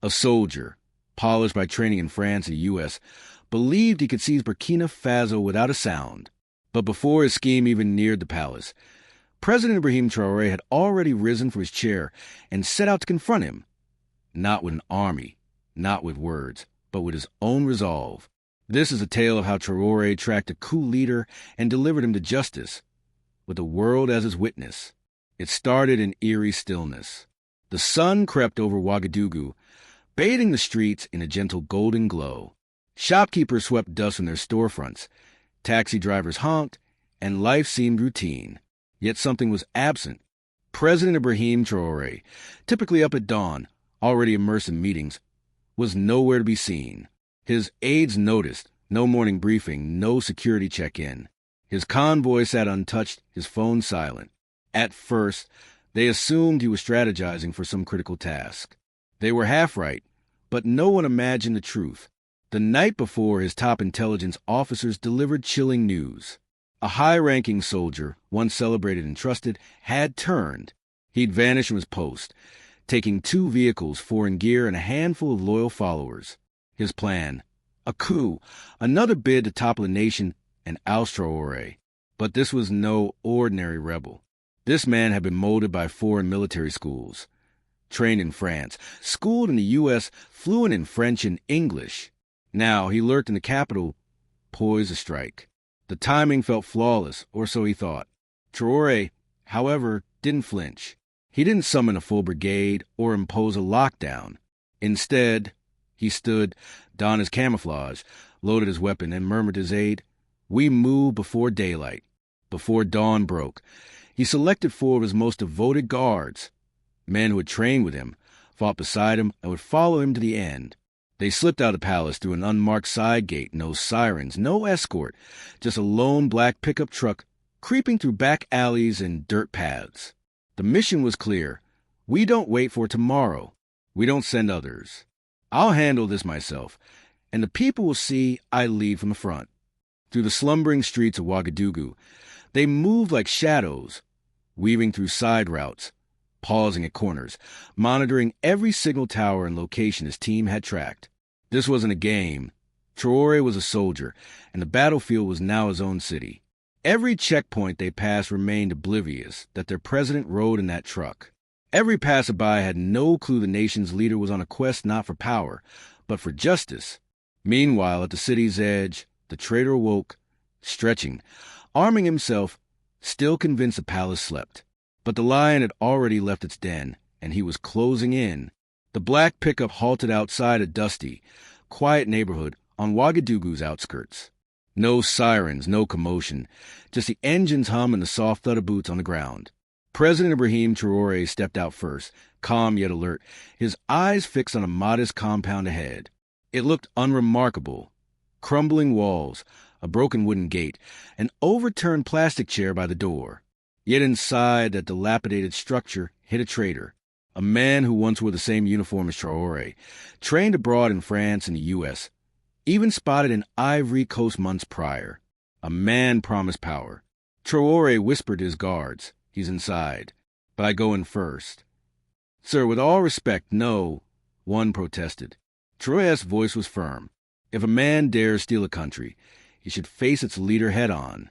A soldier, polished by training in France and the U.S., believed he could seize Burkina Faso without a sound. But before his scheme even neared the palace, President Ibrahim Traoré had already risen from his chair and set out to confront him. Not with an army, not with words, but with his own resolve. This is a tale of how Traoré tracked a coup leader and delivered him to justice, with the world as his witness. It started in eerie stillness. The sun crept over Ouagadougou, bathing the streets in a gentle golden glow. Shopkeepers swept dust from their storefronts, taxi drivers honked, and life seemed routine. Yet something was absent. President Ibrahim Traoré, typically up at dawn, already immersed in meetings, was nowhere to be seen. His aides noticed, no morning briefing, no security check-in. His convoy sat untouched, his phone silent. At first, they assumed he was strategizing for some critical task. They were half right, but no one imagined the truth. The night before, his top intelligence officers delivered chilling news. A high-ranking soldier, once celebrated and trusted, had turned. He'd vanished from his post, taking 2 vehicles, 4 in gear, and a handful of loyal followers. His plan, a coup, another bid to topple the nation and oust Traoré. But this was no ordinary rebel. This man had been molded by foreign military schools, trained in France, schooled in the U.S., fluent in French and English. Now he lurked in the capital, poised to strike. The timing felt flawless, or so he thought. Traoré, however, didn't flinch. He didn't summon a full brigade or impose a lockdown. Instead, he stood, donned his camouflage, loaded his weapon, and murmured to his aide, "We move before daylight." Before dawn broke, he selected 4 of his most devoted guards, men who had trained with him, fought beside him, and would follow him to the end. They slipped out of the palace through an unmarked side gate, no sirens, no escort, just a lone black pickup truck creeping through back alleys and dirt paths. The mission was clear. We don't wait for tomorrow. We don't send others. I'll handle this myself, and the people will see I lead from the front. Through the slumbering streets of Ouagadougou, they moved like shadows, weaving through side routes, pausing at corners, monitoring every signal tower and location his team had tracked. This wasn't a game. Traoré was a soldier, and the battlefield was now his own city. Every checkpoint they passed remained oblivious that their president rode in that truck. Every passerby had no clue the nation's leader was on a quest not for power, but for justice. Meanwhile, at the city's edge, the traitor awoke, stretching, arming himself, still convinced the palace slept. But the lion had already left its den, and he was closing in. The black pickup halted outside a dusty, quiet neighborhood on Ouagadougou's outskirts. No sirens, no commotion, just the engine's hum and the soft thud of boots on the ground. President Ibrahim Traoré stepped out first, calm yet alert, his eyes fixed on a modest compound ahead. It looked unremarkable. Crumbling walls, a broken wooden gate, an overturned plastic chair by the door. Yet inside that dilapidated structure hid a traitor, a man who once wore the same uniform as Traoré, trained abroad in France and the U.S., even spotted in Ivory Coast months prior. A man promised power. Traoré whispered to his guards, "He's inside, but I go in first." "Sir, with all respect, no," one protested. Traoré's voice was firm. If a man dares steal a country, he should face its leader head-on.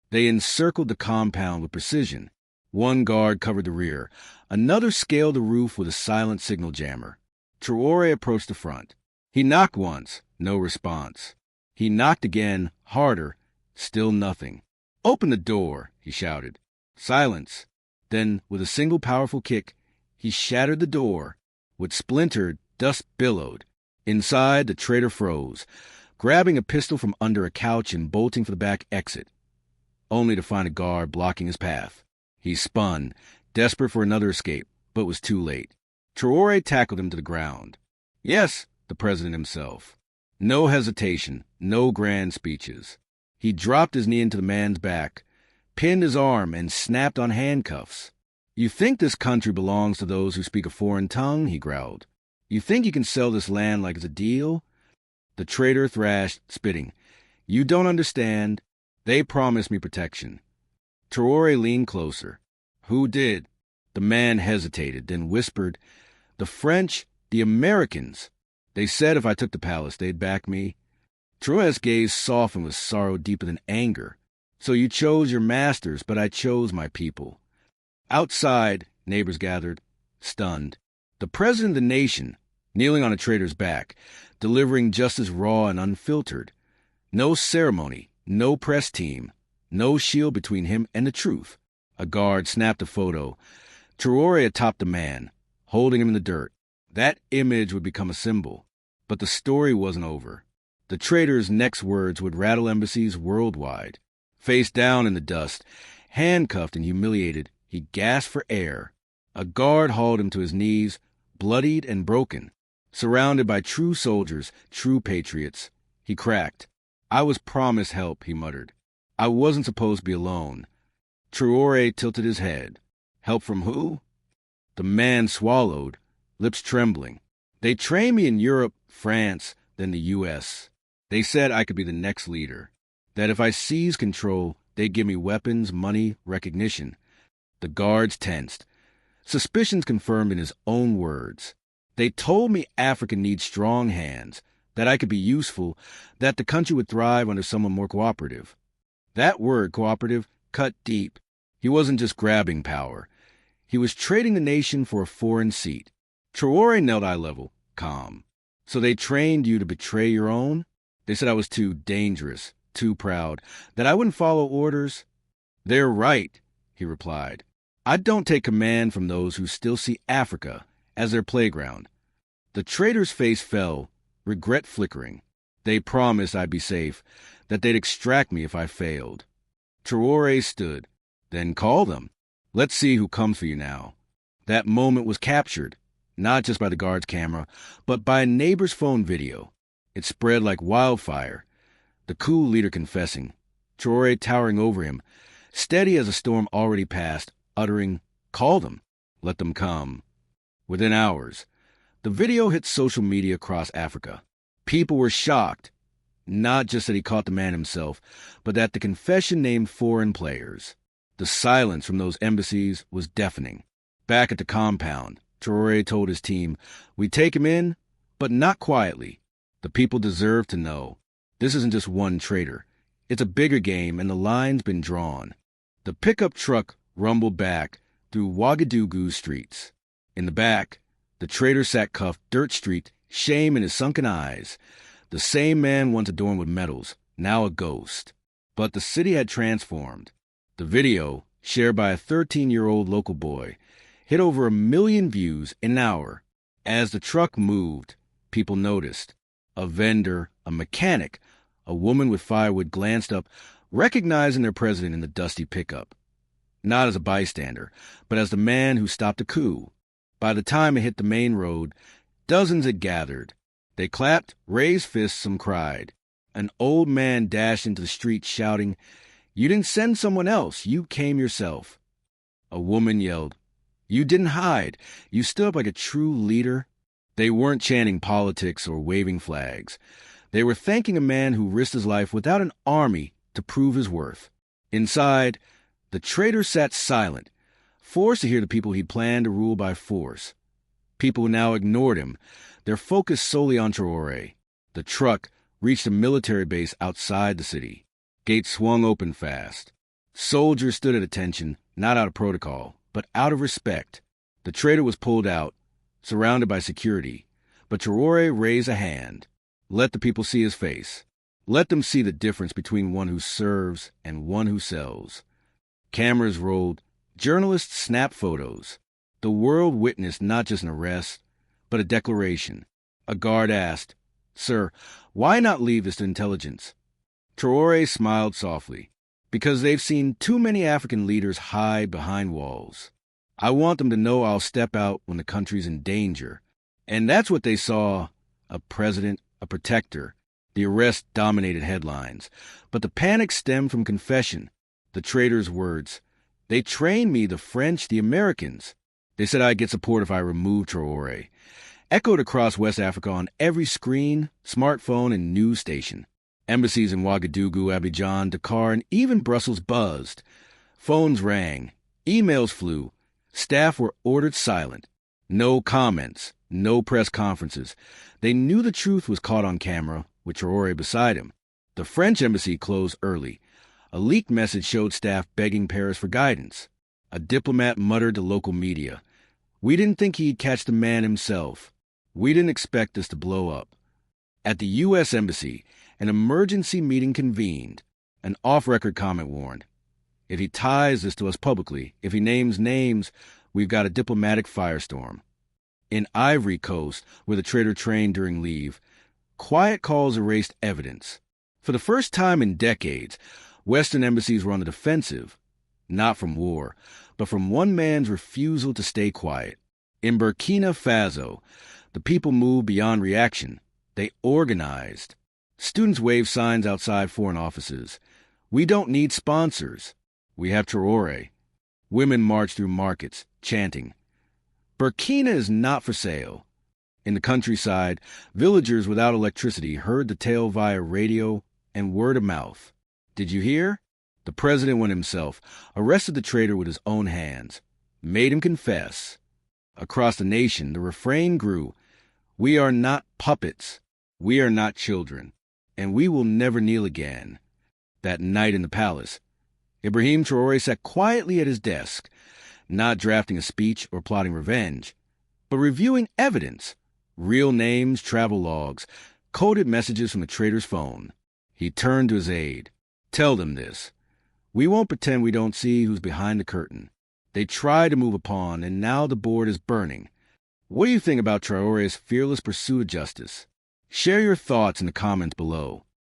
They encircled the compound with precision. One guard covered the rear. Another scaled the roof with a silent signal jammer. Traoré approached the front. He knocked once, no response. He knocked again, harder, still nothing. "Open the door," he shouted. Silence. Then, with a single powerful kick, he shattered the door. What splintered, dust billowed. Inside, the traitor froze, grabbing a pistol from under a couch and bolting for the back exit, only to find a guard blocking his path. He spun, desperate for another escape, but was too late. Traoré tackled him to the ground. Yes, the president himself. No hesitation, no grand speeches. He dropped his knee into the man's back, pinned his arm, and snapped on handcuffs. "You think this country belongs to those who speak a foreign tongue?" he growled. "You think you can sell this land like it's a deal?" The traitor thrashed, spitting. "You don't understand. They promised me protection." Traoré leaned closer. "Who did?" The man hesitated, then whispered, "The French The Americans. They said if I took the palace, they'd back me. Traoré's gaze softened with sorrow deeper than anger. So you chose your masters, but I chose my people. Outside, neighbors gathered, stunned. The president of the nation, kneeling on a traitor's back, delivering justice raw and unfiltered. No ceremony, no press team, no shield between him and the truth. A guard snapped a photo. Traoré atop the man, holding him in the dirt. That image would become a symbol. But the story wasn't over. The traitor's next words would rattle embassies worldwide. Face down in the dust, handcuffed and humiliated, he gasped for air. A guard hauled him to his knees, bloodied and broken. Surrounded by true soldiers, true patriots, he cracked. I was promised help, he muttered. I wasn't supposed to be alone. Traoré tilted his head. Help from who? The man swallowed, lips trembling. They trained me in Europe, France, then the U.S. They said I could be the next leader. That if I seized control, they'd give me weapons, money, recognition. The guards tensed. Suspicions confirmed in his own words. They told me Africa needs strong hands, that I could be useful, that the country would thrive under someone more cooperative. That word, cooperative, cut deep. He wasn't just grabbing power. He was trading the nation for a foreign seat. Traoré knelt eye level, calm. So they trained you to betray your own? They said I was too dangerous, too proud, that I wouldn't follow orders? They're right, he replied. I don't take command from those who still see Africa as their playground. The traitor's face fell, regret flickering. They promised I'd be safe, that they'd extract me if I failed. Traoré stood. Then call them. Let's see who comes for you now. That moment was captured, not just by the guard's camera, but by a neighbor's phone video. It spread like wildfire. The Coup leader confessing, Traoré towering over him, steady as a storm already passed, uttering, call them, let them come. Within hours, the video hit social media across Africa. People were shocked, not just that he caught the man himself, but that the confession named foreign players. The silence from those embassies was deafening. Back at the compound, Traoré told his team, we take him in, but not quietly. The people deserve to know. This isn't just one traitor. It's a bigger game, and the line's been drawn. The pickup truck rumbled back through Ouagadougou's streets. In the back, the traitor sat cuffed, dirt-streaked, shame in his sunken eyes. The same man once adorned with medals, now a ghost. But the city had transformed. The video, shared by a 13-year-old local boy, hit over 1 million views in an hour. As the truck moved, people noticed. A vendor, a mechanic, a woman with firewood glanced up, recognizing their president in the dusty pickup. Not as a bystander, but as the man who stopped a coup. By the time it hit the main road, dozens had gathered. They clapped, raised fists, some cried. An old man dashed into the street shouting, you didn't send someone else, you came yourself. A woman yelled, you didn't hide, you stood up like a true leader. They weren't chanting politics or waving flags. They were thanking a man who risked his life without an army to prove his worth. Inside, the traitor sat silent, forced to hear the people he'd planned to rule by force. People now ignored him, their focus solely on Traoré. The truck reached a military base outside the city. Gates swung open fast. Soldiers stood at attention, not out of protocol, but out of respect. The traitor was pulled out, surrounded by security, but Traoré raised a hand. Let the people see his face. Let them see the difference between one who serves and one who sells. Cameras rolled. Journalists snapped photos. The world witnessed not just an arrest, but a declaration. A guard asked, Sir, why not leave this to intelligence? Traoré smiled softly. Because they've seen too many African leaders hide behind walls. I want them to know I'll step out when the country's in danger. And that's what they saw. A president, a protector. The arrest dominated headlines. But the panic stemmed from confession. The traitor's words. They trained me, the French, the Americans. They said I'd get support if I removed Traoré. Echoed across West Africa on every screen, smartphone, and news station. Embassies in Ouagadougou, Abidjan, Dakar, and even Brussels buzzed. Phones rang. Emails flew. Staff were ordered silent. No comments, no press conferences. They knew the truth was caught on camera, with Traoré beside him. The French embassy closed early. A leaked message showed staff begging Paris for guidance. A diplomat muttered to local media, "We didn't think he'd catch the man himself. We didn't expect this to blow up." At the U.S. Embassy, an emergency meeting convened. An off-record comment warned, "If he ties this to us publicly, if he names names, we've got a diplomatic firestorm." In Ivory Coast, where the traitor trained during leave, quiet calls erased evidence. For the first time in decades, Western embassies were on the defensive, not from war, but from one man's refusal to stay quiet. In Burkina Faso, the people moved beyond reaction. They organized. Students waved signs outside foreign offices. "We don't need sponsors. We have Traoré." Women marched through markets, chanting. Burkina is not for sale. In the countryside, villagers without electricity heard the tale via radio and word of mouth. "Did you hear? The president went himself, arrested the traitor with his own hands, made him confess." Across the nation, the refrain grew, "We are not puppets. We are not children. And we will never kneel again." That night in the palace, Ibrahim Traoré sat quietly at his desk, not drafting a speech or plotting revenge, but reviewing evidence, real names, travel logs, coded messages from the traitor's phone. He turned to his aide. "Tell them this. We won't pretend we don't see who's behind the curtain. They tried to move a pawn, and now the board is burning. What do you think about Traoré's fearless pursuit of justice? Share your thoughts in the comments below.